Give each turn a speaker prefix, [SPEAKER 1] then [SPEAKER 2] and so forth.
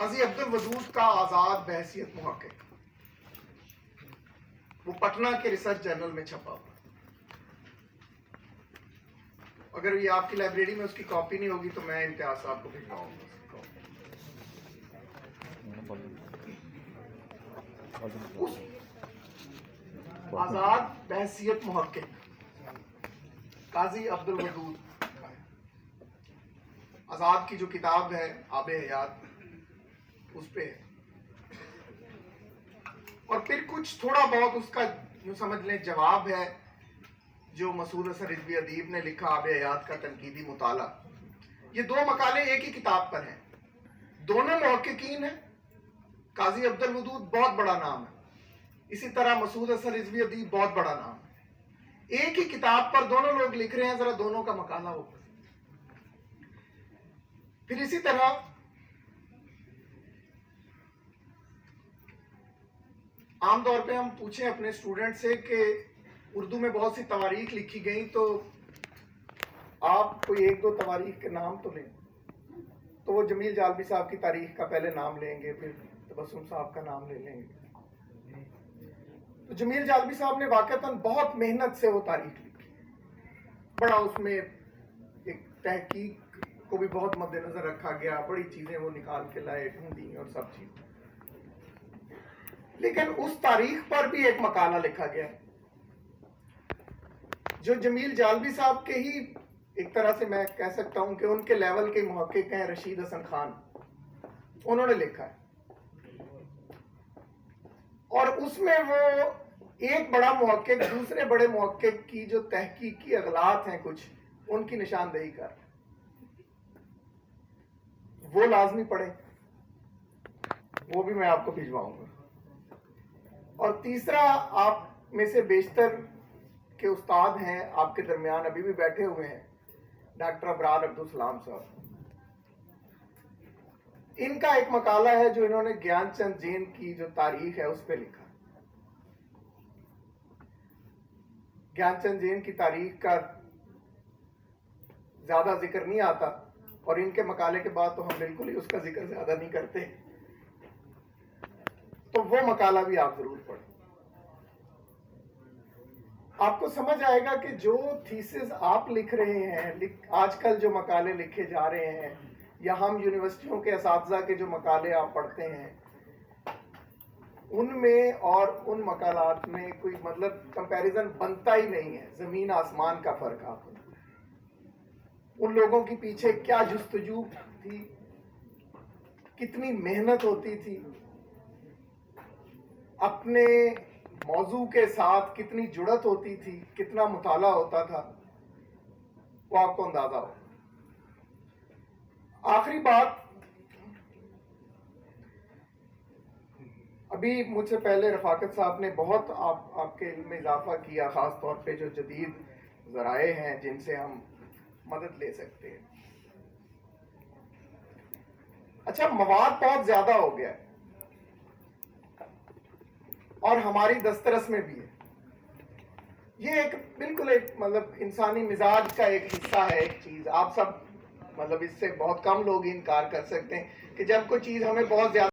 [SPEAKER 1] قاضی عبد الودود کا آزاد بحیثیت محقق، وہ پٹنہ کے ریسرچ جرنل میں چھپا ہوا۔ اگر یہ آپ کی لائبریری میں اس کی کاپی نہیں ہوگی تو میں امتیاز صاحب کو بھجواؤں گا۔ اس آزاد بحیثیت محقق قاضی عبد الودود، آزاد کی جو کتاب ہے آب حیات، اس پہ ہے، اور پھر کچھ تھوڑا بہت اس کا یوں سمجھ لیں جواب ہے جو مسعود حسن رضوی ادیب نے لکھا آب حیات کا تنقیدی مطالعہ۔ یہ دو مقالے ایک ہی کتاب پر ہیں، دونوں محققین ہیں۔ قاضی عبد الودود بہت بڑا نام ہے، اسی طرح مسعود حسن رضوی ادیب بہت بڑا نام ہے، ایک ہی کتاب پر دونوں لوگ لکھ رہے ہیں، ذرا دونوں کا مقالہ ہو۔ پھر اسی طرح عام طور پہ ہم پوچھیں اپنے اسٹوڈنٹ سے کہ اردو میں بہت سی تواریخ لکھی گئیں، تو آپ کوئی ایک دو تواریخ کے نام تو لیں، تو وہ جمیل جالبی صاحب کی تاریخ کا پہلے نام لیں گے، پھر تبسم صاحب کا نام لے لیں گے۔ تو جمیل جالبی صاحب نے واقعتاً بہت محنت سے وہ تاریخ لکھی، بڑا اس میں ایک تحقیق کو بھی بہت مد نظر رکھا گیا، بڑی چیزیں وہ نکال کے لائے، ڈھونڈی اور سب چیز۔ لیکن اس تاریخ پر بھی ایک مقالہ لکھا گیا جو جمیل جالبی صاحب کے ہی ایک طرح سے میں کہہ سکتا ہوں کہ ان کے لیول کے محقق ہیں، رشید حسن خان، انہوں نے لکھا ہے، اور اس میں وہ ایک بڑا محقق دوسرے بڑے محقق کی جو تحقیقی اغلاط ہیں کچھ، ان کی نشاندہی کر، وہ لازمی پڑھیں، وہ بھی میں آپ کو بھجواؤں گا۔ اور تیسرا، آپ میں سے بیشتر کے استاد ہیں، آپ کے درمیان ابھی بھی بیٹھے ہوئے ہیں، ڈاکٹر ابرار عبدالسلام صاحب، ان کا ایک مقالہ ہے جو انہوں نے گیان چند جین کی جو تاریخ ہے اس پہ لکھا۔ گیان چند جین کی تاریخ کا زیادہ ذکر نہیں آتا، اور ان کے مقالے کے بعد تو ہم بالکل ہی اس کا ذکر زیادہ نہیں کرتے، تو وہ مقالہ بھی آپ ضرور پڑھیں۔ آپ کو سمجھ آئے گا کہ جو تھیسز آپ لکھ رہے ہیں، آج کل جو مقالے لکھے جا رہے ہیں، یا ہم یونیورسٹیوں کے اساتذہ کے جو مقالے آپ پڑھتے ہیں، ان میں اور ان مقالات میں کوئی مطلب کمپیریزن بنتا ہی نہیں ہے، زمین آسمان کا فرق آپ کو۔ ان لوگوں کی پیچھے کیا جستجو تھی، کتنی محنت ہوتی تھی، اپنے موضوع کے ساتھ کتنی جڑت ہوتی تھی، کتنا مطالعہ ہوتا تھا، وہ آپ کو اندازہ ہو۔ آخری بات، ابھی مجھ سے پہلے رفاقت صاحب نے بہت آپ کے علم میں اضافہ کیا، خاص طور پہ جو جدید ذرائع ہیں جن سے ہم مدد لے سکتے ہیں۔ اچھا، مواد بہت زیادہ ہو گیا ہے، اور ہماری دسترس میں بھی ہے۔ یہ ایک بالکل ایک مطلب انسانی مزاج کا ایک حصہ ہے، ایک چیز آپ سب مطلب اس سے بہت کم لوگ انکار کر سکتے ہیں کہ جب کوئی چیز ہمیں بہت زیادہ